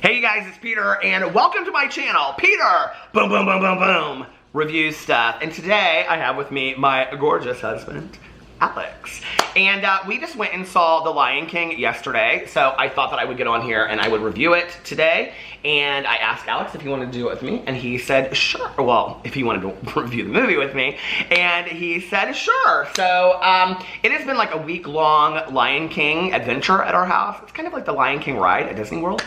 Hey you guys, it's Peter, and welcome to my channel, Peter, boom, boom, boom, boom, boom, review stuff. And today I have with me my gorgeous husband, Alex. And we just went and saw The Lion King yesterday, so I thought that I would get on here and I would review it today. And I asked Alex if he wanted to do it with me, and he said sure. Well, if he wanted to review the movie with me, and he said sure. So it has been like a week-long Lion King adventure at our house. It's kind of like the Lion King ride at Disney World.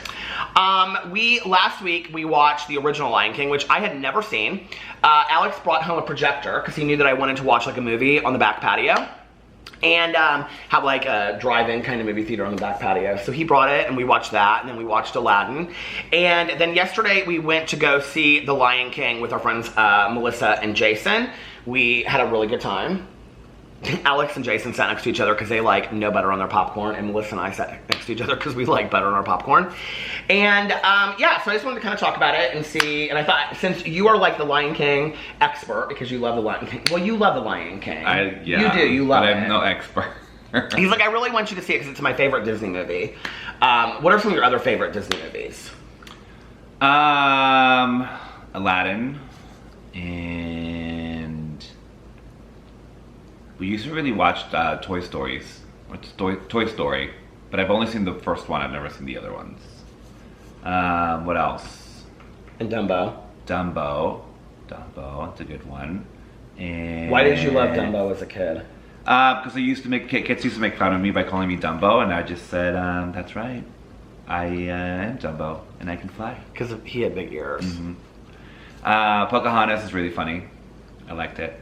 Last week we watched the original Lion King, which I had never seen. Alex brought home a projector because he knew that I wanted to watch like a movie on the back patio. And have like a drive-in kind of movie theater on the back patio. So he brought it and we watched that, and then we watched Aladdin. And then yesterday we went to go see The Lion King with our friends Melissa and Jason. We had a really good time. Alex and Jason sat next to each other because they like know better on their popcorn, and Melissa and I sat next to each other because we like better on our popcorn. And yeah, so I just wanted to kind of talk about it and see, and I thought since you are like the Lion King expert because you love the Lion King. Well, you love the Lion King. Yeah, you do, you love it. I'm no expert. He's like, I really want you to see it because it's my favorite Disney movie. What are some of your other favorite Disney movies? Aladdin, and we used to really watch Toy Story, but I've only seen the first one. I've never seen the other ones. What else? And Dumbo. Dumbo, it's a good one. And why did you love Dumbo as a kid? Because kids used to make fun of me by calling me Dumbo, and I just said, that's right. I am Dumbo, and I can fly. Because he had big ears. Mm-hmm. Pocahontas is really funny. I liked it.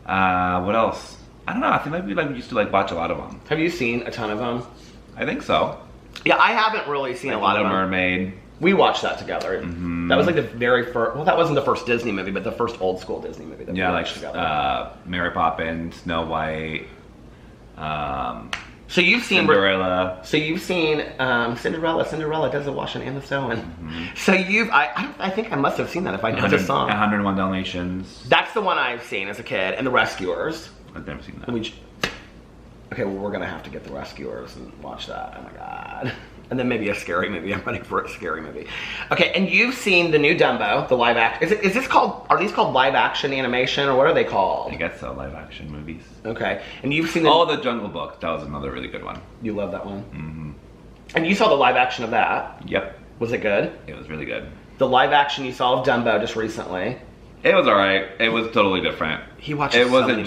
What else? I don't know. I think we used to watch a lot of them. Have you seen a ton of them? I think so. Yeah, I haven't really seen a lot of them. Little Mermaid. We watched that together. Mm-hmm. That was like the very first. Well, that wasn't the first Disney movie, but the first old school Disney movie that we watched together. Mary Poppins, Snow White. So you've seen Cinderella. So you've seen Cinderella does the washing and the sewing. Mm-hmm. So I think I must have seen that if I know the song. 101 Dalmatians. That's the one I've seen as a kid, and The Rescuers. I've never seen that. Okay, well we're gonna have to get The Rescuers and watch that. Oh my god. And then maybe a scary movie. I'm ready for a scary movie. Okay, and you've seen the new Dumbo, the live action. Are these called live action animation, or what are they called? I guess so, live action movies. Okay, and you've seen The Jungle Book. That was another really good one. You love that one? Mm-hmm. And you saw the live action of that? Yep. Was it good? It was really good. The live action you saw of Dumbo just recently? It was alright. It was totally different. He watches it wasn't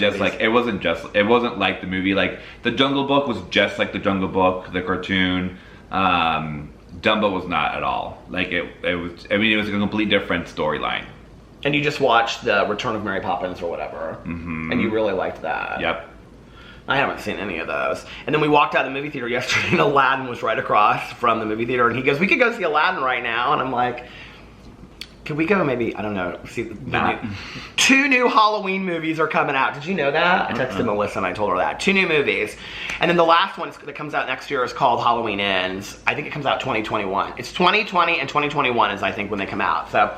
like the movie. Like the Jungle Book was just like the Jungle Book, the cartoon. Dumbo was not at all. Like it was a completely different storyline. And you just watched the Return of Mary Poppins or whatever. Mm-hmm. And you really liked that. Yep. I haven't seen any of those. And then we walked out of the movie theater yesterday and Aladdin was right across from the movie theater, and he goes, we could go see Aladdin right now. And I'm like, could we go maybe, I don't know, see two new Halloween movies are coming out. Did you know that? I texted Melissa and I told her that. 2 new movies. And then the last one that comes out next year is called Halloween Ends. I think it comes out 2021. It's 2020 and 2021 is I think when they come out. So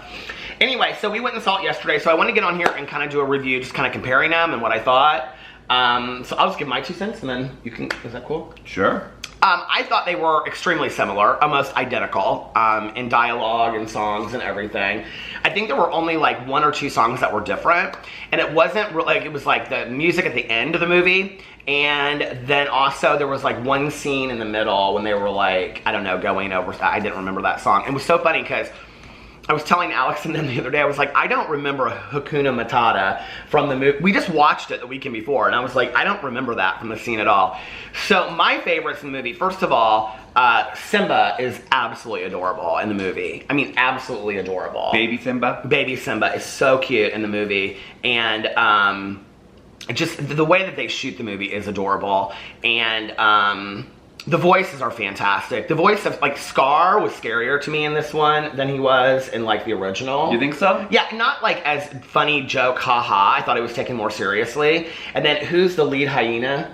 anyway, so we went and saw it yesterday. So I want to get on here and kind of do a review, just kind of comparing them and what I thought. So I'll just give my 2 cents and then you can, is that cool? Sure. I thought they were extremely similar, almost identical, in dialogue and songs and everything. I think there were only like 1 or 2 songs that were different, and it wasn't like, it was like the music at the end of the movie, and then also there was like 1 scene in the middle when they were like, I don't know, going over, I didn't remember that song. It was so funny because I was telling Alex and them the other day, I was like, I don't remember Hakuna Matata from the movie. We just watched it the weekend before, and I was like, I don't remember that from the scene at all. So my favorites in the movie, first of all, Simba is absolutely adorable in the movie. I mean, absolutely adorable. Baby Simba? Baby Simba is so cute in the movie, and just the way that they shoot the movie is adorable, and the voices are fantastic. The voice of, like, Scar was scarier to me in this one than he was in, like, the original. You think so? Yeah, not, like, as funny joke, haha. I thought it was taken more seriously. And then, who's the lead hyena?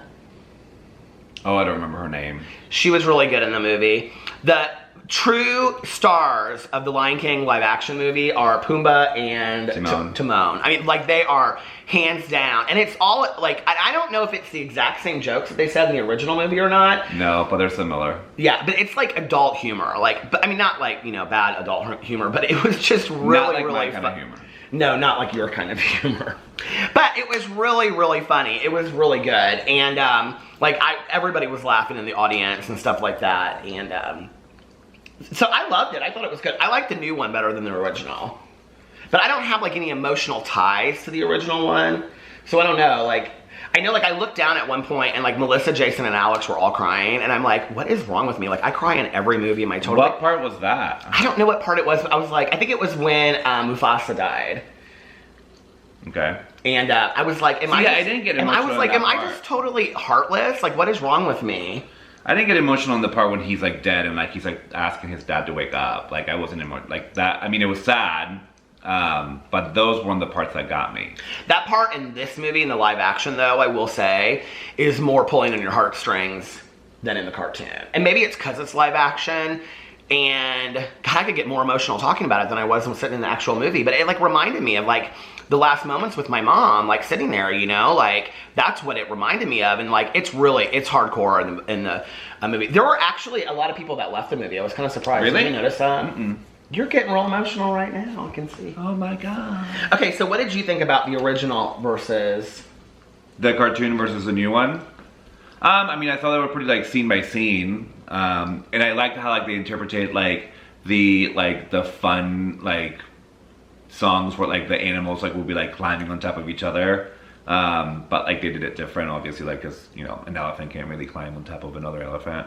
Oh, I don't remember her name. She was really good in the movie. The true stars of the Lion King live action movie are Pumbaa and Timon. I mean, like, they are hands down. And it's all, like, I don't know if it's the exact same jokes that they said in the original movie or not. No, but they're similar. Yeah, but it's like adult humor. Like, but I mean, not like, you know, bad adult humor, but it was just really, not like really my kind of humor. No, not like your kind of humor. But it was really, really funny. It was really good. And, like, everybody was laughing in the audience and stuff like that. And, so I loved it. I thought it was good. I like the new one better than the original. But I don't have, like, any emotional ties to the original one. So I don't know, like, I know, like, I looked down at one point and, like, Melissa, Jason, and Alex were all crying. And I'm like, what is wrong with me? Like, I cry in every movie in my total. What part was that? I don't know what part it was. I was like, I think it was when Mufasa died. Okay. And I was like, am I didn't get emotional. I was like, am I just totally heartless? Like, what is wrong with me? I didn't get emotional in the part when he's like dead and like he's like asking his dad to wake up. Like I wasn't like that. I mean, it was sad, but those were the parts that got me. That part in this movie, in the live action, though, I will say, is more pulling on your heartstrings than in the cartoon. And maybe it's because it's live action. And God, I could get more emotional talking about it than I was when sitting in the actual movie. But it like reminded me of like the last moments with my mom, like sitting there, you know, like that's what it reminded me of. And like, it's hardcore in the movie. There were actually a lot of people that left the movie. I was kind of surprised. Really? Did you notice that? You're getting real emotional right now, I can see. Oh my God. Okay, so what did you think about the original versus the cartoon versus the new one? I mean, I thought they were pretty like scene by scene. And I liked how like they interpreted like the fun like songs where like the animals like would be like climbing on top of each other, but like they did it different, obviously, like because you know an elephant can't really climb on top of another elephant.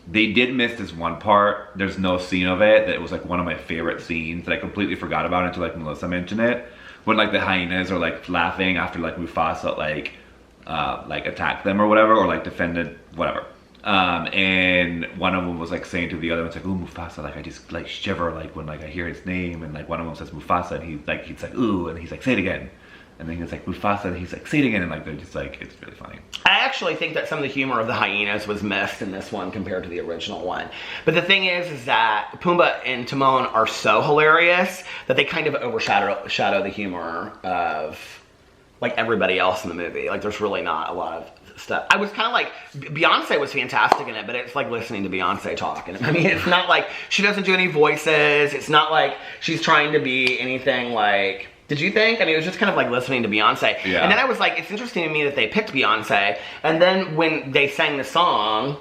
They did miss this one part. There's no scene of it that was like one of my favorite scenes that I completely forgot about until like Melissa mentioned it, when like the hyenas are like laughing after like Mufasa like attacked them or whatever, or like defended whatever. And one of them was like saying to the other one, it's like, ooh, Mufasa, like I just like shiver like when like I hear his name, and like one of them says Mufasa and he's like ooh, and he's like, say it again, and then he's like Mufasa and he's like, say it again, and like they're just like, it's really funny. I actually think that some of the humor of the hyenas was missed in this one compared to the original one. But the thing is that Pumbaa and Timon are so hilarious that they kind of overshadow the humor of like everybody else in the movie. Like there's really not a lot of stuff. I was kind of like, Beyonce was fantastic in it, but it's like listening to Beyonce talk. And I mean, it's not like she doesn't do any voices. It's not like she's trying to be anything like, did you think? I mean, it was just kind of like listening to Beyonce. Yeah. And then I was like, it's interesting to me that they picked Beyonce. And then when they sang the song,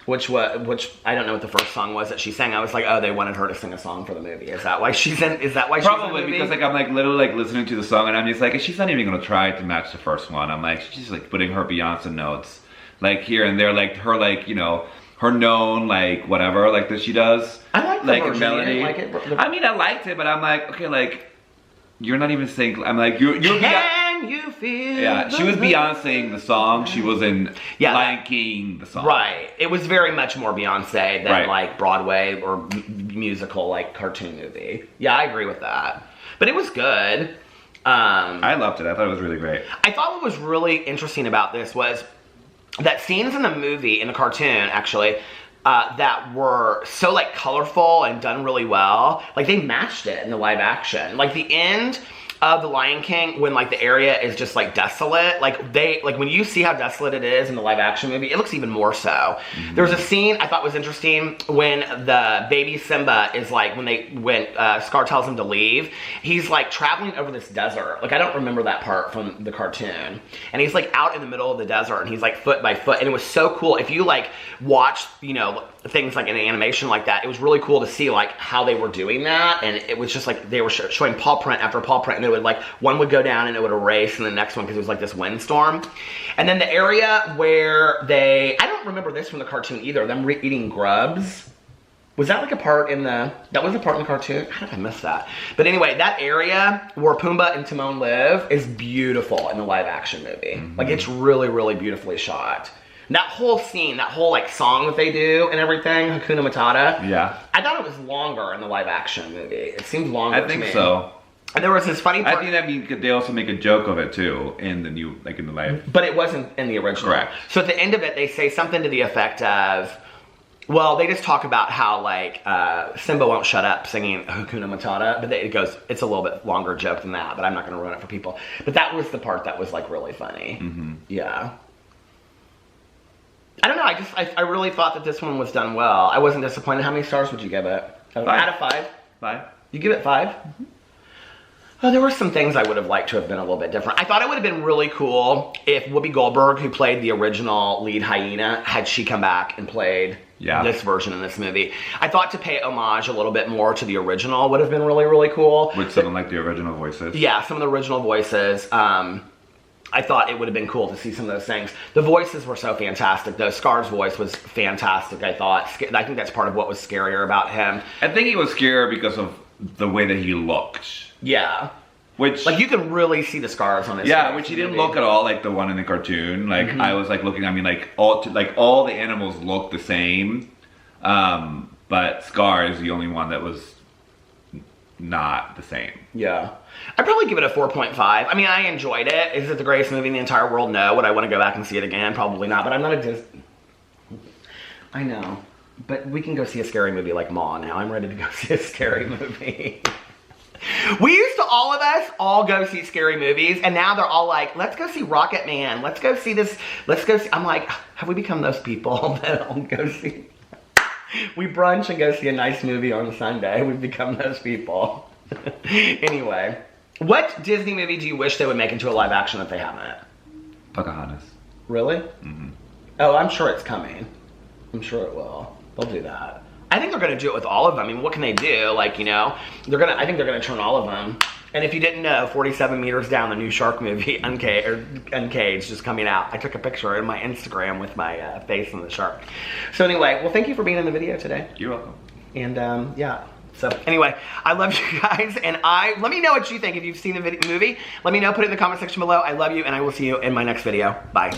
which I don't know what the first song was that she sang. I was like, oh, they wanted her to sing a song for the movie. Is that why she's in? Is that why she's in the movie? Probably because like I'm like literally like listening to the song and I'm just like, she's not even gonna try to match the first one. I'm like, she's just like putting her Beyonce notes like here and there, like her like, you know, her known like whatever like that she does. I like the like version. A melody. Like it. I mean, I liked it, but I'm like, okay, like you're not even saying. I'm like you're. Can you feel? Yeah, she was Beyonceing the song. She was in Lion King the song. Right. It was very much more Beyonce than like Broadway or musical like cartoon movie. Yeah, I agree with that. But it was good. I loved it. I thought it was really great. I thought what was really interesting about this was that scenes in the movie, in the cartoon actually, that were so like colorful and done really well, like they matched it in the live action. Like the end of The Lion King, when like the area is just like desolate, like when you see how desolate it is in the live action movie, it looks even more so. There was a scene I thought was interesting when the baby Simba is like, when Scar tells him to leave, he's like traveling over this desert. Like I don't remember that part from the cartoon. And he's like out in the middle of the desert and he's like foot by foot. And it was so cool. If you like watch, you know, things like in animation like that, it was really cool to see like how they were doing that. And it was just like they were showing paw print after paw print, and it would like, one would go down and it would erase, and the next one, because it was like this windstorm. And then the area where I don't remember this from the cartoon either, them eating grubs. Was that like a part in that was a part in the cartoon? How did I miss that? But anyway, that area where Pumbaa and Timon live is beautiful in the live action movie. Like it's really, really beautifully shot. That whole scene, that whole like song that they do and everything, Hakuna Matata. Yeah. I thought it was longer in the live action movie. It seemed longer to me. I think so. And there was this funny part. I think that means they also make a joke of it too in the new, like in the live. But it wasn't in the original. Correct. So at the end of it, they say something to the effect of, Well, they just talk about how, like, Simba won't shut up singing Hakuna Matata, but it's a little bit longer joke than that, but I'm not going to ruin it for people. But that was the part that was, like, really funny. Mm-hmm. Yeah. I don't know, I really thought that this one was done well. I wasn't disappointed. How many stars would you give it? 5. Out of 5? 5. You give it 5? Mm-hmm. Oh, there were some things I would have liked to have been a little bit different. I thought it would have been really cool if Whoopi Goldberg, who played the original lead hyena, had she come back and played this version in this movie. I thought to pay homage a little bit more to the original would have been really, really cool. With something like the original voices. Yeah, some of the original voices. I thought it would have been cool to see some of those things. The voices were so fantastic, though. Scar's voice was fantastic, I thought. I think that's part of what was scarier about him. I think he was scarier because of the way that he looked. Yeah. Which, like, you can really see the scars on his face. Yeah, which he didn't look at all like the one in the cartoon. Like, I was, like, looking, I mean, like, all the animals look the same. But Scar is the only one that was not the same. Yeah. I'd probably give it a 4.5. I mean, I enjoyed it. Is it the greatest movie in the entire world? No. Would I want to go back and see it again? Probably not. But I'm not a I know. But we can go see a scary movie like Monn now. I'm ready to go see a scary movie. We used to, all of us, all go see scary movies, and now they're all like, let's go see Rocket Man. Let's go see this. Let's go see. I'm like, have we become those people that all go see? We brunch and go see a nice movie on Sunday. We've become those people. Anyway, what Disney movie do you wish they would make into a live action that they haven't? Pocahontas. Really? Mm-hmm. Oh, I'm sure it's coming. I'm sure it will. They'll do that. I think they're going to do it with all of them. I mean, what can they do? Like, you know, I think they're going to turn all of them. And if you didn't know, 47 Meters Down, the new shark movie, Uncaged, is coming out. I took a picture in my Instagram with my face on the shark. So anyway, well, thank you for being in the video today. You're welcome. And yeah. So anyway, I love you guys, and let me know what you think. If you've seen the movie, let me know. Put it in the comment section below. I love you, and I will see you in my next video. Bye.